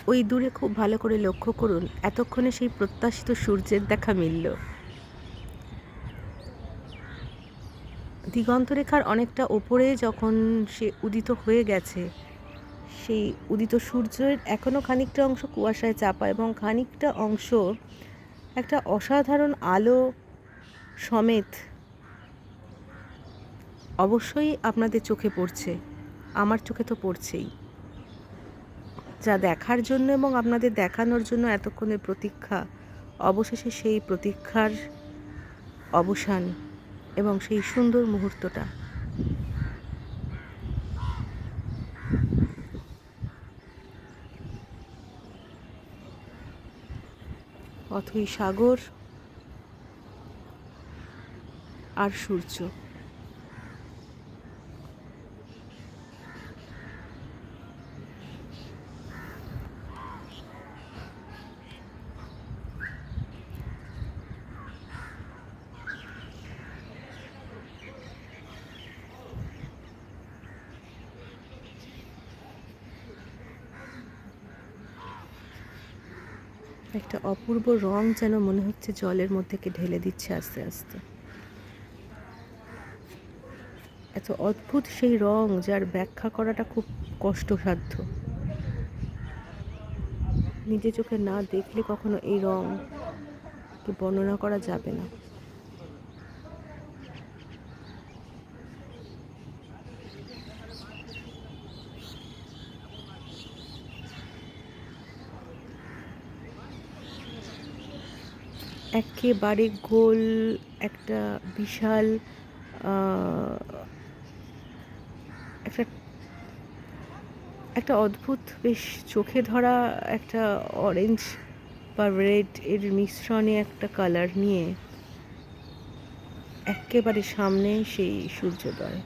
ওই দূরে খুব ভালো করে লক্ষ্য করুন, এতক্ষণে সেই প্রত্যাশিত সূর্যের দেখা মিলল। দিগন্তরেখার অনেকটা ওপরে যখন সে উদিত হয়ে গেছে, সেই উদিত সূর্যের এখনও খানিকটা অংশ কুয়াশায় চাপা এবং খানিকটা অংশ একটা অসাধারণ আলো সমেত অবশ্যই আপনাদের চোখে পড়ছে। আমার চোখে তো পড়ছেই। যা দেখার জন্য এবং আপনাদের দেখানোর জন্য এতক্ষণের প্রতীক্ষা, অবশেষে সেই প্রতীক্ষার অবসান এবং সেই সুন্দর মুহূর্তটা। অথই সাগর আর সূর্য। একটা অপূর্ব রং যেন মনে হচ্ছে জলের মধ্যে ঢেলে দিচ্ছে আস্তে আস্তে। এত অদ্ভুত সেই রং, যার ব্যাখ্যা করাটা খুব কষ্টসাধ্য। নিজে চোখে না দেখলে কখনো এই রংকে বর্ণনা করা যাবে না। একেবারে গোল একটা বিশাল একটা একটা অদ্ভুত বেশ চোখে ধরা একটা অরেঞ্জ বা রেড এর মিশ্রণে একটা কালার নিয়ে একেবারে সামনে সেই সূর্যোদয়।